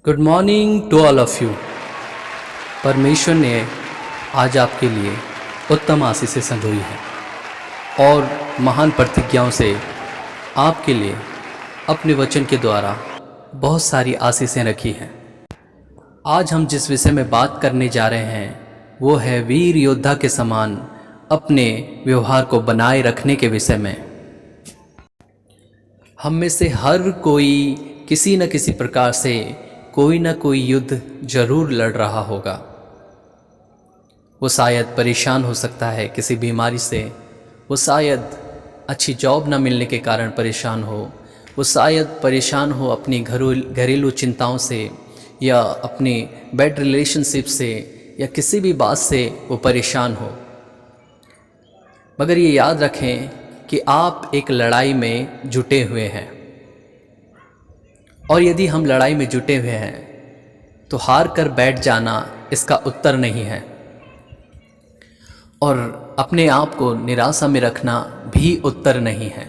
Good morning to all of you. परमेश्वर ने आज आपके लिए उत्तम आशीषें संजोई हैं और महान प्रतिज्ञाओं से आपके लिए अपने वचन के द्वारा बहुत सारी आशीषें रखी हैं। आज हम जिस विषय में बात करने जा रहे हैं वो है वीर योद्धा के समान अपने व्यवहार को बनाए रखने के विषय में। हम में से हर कोई किसी न किसी प्रकार से कोई ना कोई युद्ध जरूर लड़ रहा होगा। वो शायद परेशान हो सकता है किसी बीमारी से, वो शायद अच्छी जॉब ना मिलने के कारण परेशान हो, वो शायद परेशान हो अपनी घरेलू चिंताओं से या अपनी बैड रिलेशनशिप से या किसी भी बात से वो परेशान हो। मगर ये याद रखें कि आप एक लड़ाई में जुटे हुए हैं और यदि हम लड़ाई में जुटे हुए हैं तो हार कर बैठ जाना इसका उत्तर नहीं है और अपने आप को निराशा में रखना भी उत्तर नहीं है।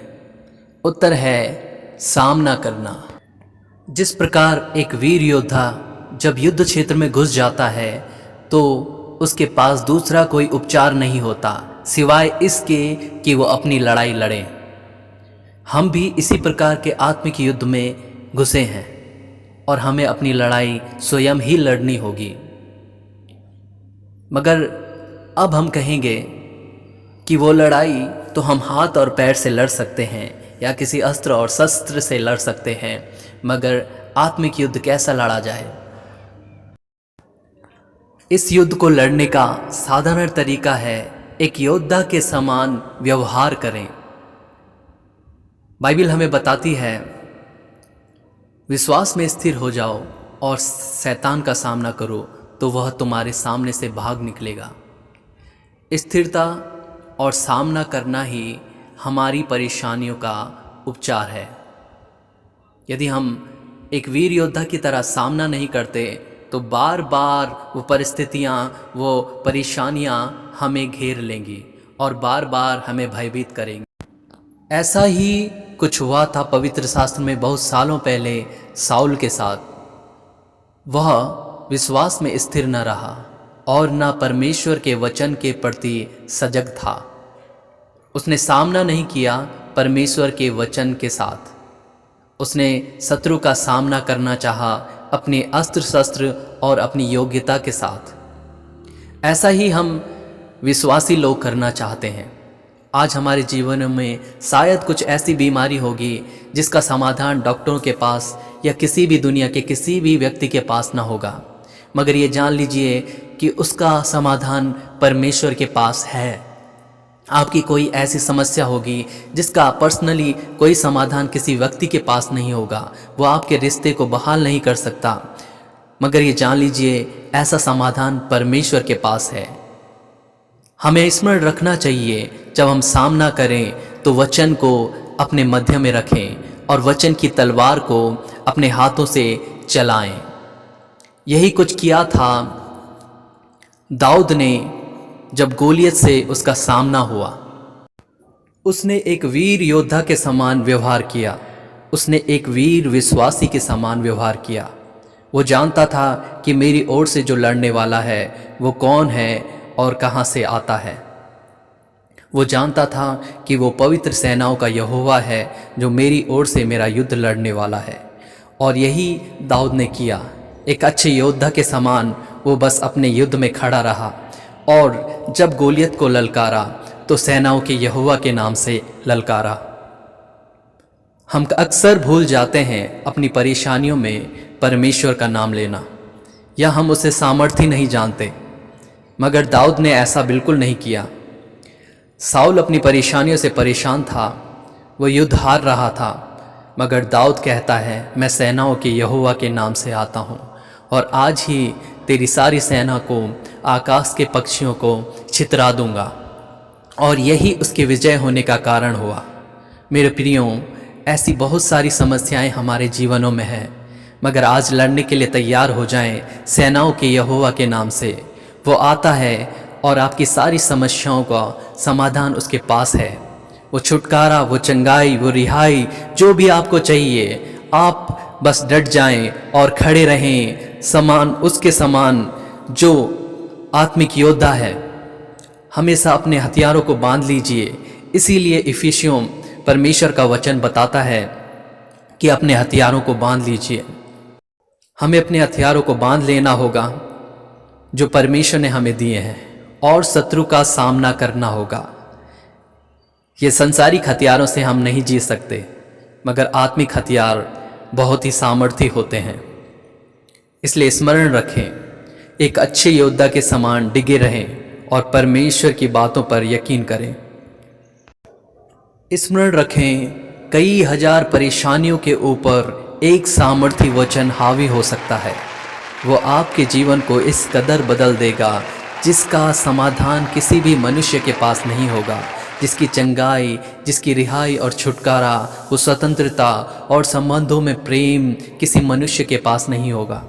उत्तर है सामना करना। जिस प्रकार एक वीर योद्धा जब युद्ध क्षेत्र में घुस जाता है तो उसके पास दूसरा कोई उपचार नहीं होता सिवाय इसके कि वो अपनी लड़ाई लड़े। हम भी इसी प्रकार के आत्मिक युद्ध में घुसे हैं और हमें अपनी लड़ाई स्वयं ही लड़नी होगी। मगर अब हम कहेंगे कि वो लड़ाई तो हम हाथ और पैर से लड़ सकते हैं या किसी अस्त्र और शस्त्र से लड़ सकते हैं, मगर आत्मिक युद्ध कैसा लड़ा जाए? इस युद्ध को लड़ने का साधारण तरीका है एक योद्धा के समान व्यवहार करें। बाइबल हमें बताती है विश्वास में स्थिर हो जाओ और शैतान का सामना करो तो वह तुम्हारे सामने से भाग निकलेगा। स्थिरता और सामना करना ही हमारी परेशानियों का उपचार है। यदि हम एक वीर योद्धा की तरह सामना नहीं करते तो बार बार वो परिस्थितियाँ, वो परेशानियाँ हमें घेर लेंगी और बार बार हमें भयभीत करेंगी। ऐसा ही कुछ हुआ था पवित्र शास्त्र में बहुत सालों पहले साउल के साथ। वह विश्वास में स्थिर न रहा और न परमेश्वर के वचन के प्रति सजग था। उसने सामना नहीं किया परमेश्वर के वचन के साथ। उसने शत्रु का सामना करना चाहा अपने अस्त्र शस्त्र और अपनी योग्यता के साथ। ऐसा ही हम विश्वासी लोग करना चाहते हैं। आज हमारे जीवन में शायद कुछ ऐसी बीमारी होगी जिसका समाधान डॉक्टरों के पास या किसी भी दुनिया के किसी भी व्यक्ति के पास ना होगा, मगर ये जान लीजिए कि उसका समाधान परमेश्वर के पास है। आपकी कोई ऐसी समस्या होगी जिसका पर्सनली कोई समाधान किसी व्यक्ति के पास नहीं होगा, वो आपके रिश्ते को बहाल नहीं कर सकता, मगर ये जान लीजिए ऐसा समाधान परमेश्वर के पास है। हमें स्मरण रखना चाहिए जब हम सामना करें तो वचन को अपने मध्य में रखें और वचन की तलवार को अपने हाथों से चलाएं। यही कुछ किया था दाऊद ने जब गोलियत से उसका सामना हुआ। उसने एक वीर योद्धा के समान व्यवहार किया। उसने एक वीर विश्वासी के समान व्यवहार किया। वो जानता था कि मेरी ओर से जो लड़ने वाला है वो कौन है और कहाँ से आता है। वो जानता था कि वो पवित्र सेनाओं का यहोवा है जो मेरी ओर से मेरा युद्ध लड़ने वाला है। और यही दाऊद ने किया। एक अच्छे योद्धा के समान वो बस अपने युद्ध में खड़ा रहा और जब गोलियत को ललकारा तो सेनाओं के यहोवा के नाम से ललकारा। हम अक्सर भूल जाते हैं अपनी परेशानियों में परमेश्वर का नाम लेना, या हम उसे सामर्थ्य नहीं जानते, मगर दाऊद ने ऐसा बिल्कुल नहीं किया। साउल अपनी परेशानियों से परेशान था, वो युद्ध हार रहा था, मगर दाऊद कहता है मैं सेनाओं के यहोवा के नाम से आता हूँ और आज ही तेरी सारी सेना को, आकाश के पक्षियों को छितरा दूंगा। और यही उसके विजय होने का कारण हुआ। मेरे प्रियों, ऐसी बहुत सारी समस्याएं हमारे जीवनों में हैं, मगर आज लड़ने के लिए तैयार हो जाएं सेनाओं के यहोवा के नाम से। वो आता है और आपकी सारी समस्याओं का समाधान उसके पास है। वो छुटकारा, वो चंगाई, वो रिहाई, जो भी आपको चाहिए, आप बस डट जाएं और खड़े रहें समान उसके समान जो आत्मिक योद्धा है। हमेशा अपने हथियारों को बांध लीजिए। इसीलिए इफिसियों परमेश्वर का वचन बताता है कि अपने हथियारों को बांध लीजिए। हमें अपने हथियारों को बांध लेना होगा जो परमेश्वर ने हमें दिए हैं और शत्रु का सामना करना होगा। ये संसारिक हथियारों से हम नहीं जीत सकते, मगर आत्मिक हथियार बहुत ही सामर्थी होते हैं। इसलिए स्मरण रखें, एक अच्छे योद्धा के समान डिगे रहें और परमेश्वर की बातों पर यकीन करें। स्मरण रखें, कई हजार परेशानियों के ऊपर एक सामर्थी वचन हावी हो सकता है। वो आपके जीवन को इस कदर बदल देगा जिसका समाधान किसी भी मनुष्य के पास नहीं होगा, जिसकी चंगाई, जिसकी रिहाई और छुटकारा, वो स्वतंत्रता और संबंधों में प्रेम किसी मनुष्य के पास नहीं होगा।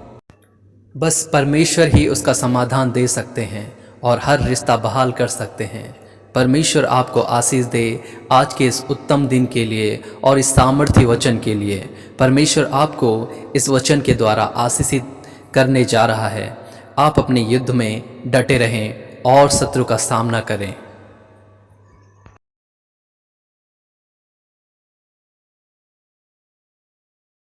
बस परमेश्वर ही उसका समाधान दे सकते हैं और हर रिश्ता बहाल कर सकते हैं। परमेश्वर आपको आशीष दे आज के इस उत्तम दिन के लिए और इस सामर्थ्य वचन के लिए। परमेश्वर आपको इस वचन के द्वारा आशीषित करने जा रहा है। आप अपने युद्ध में डटे रहें और शत्रु का सामना करें।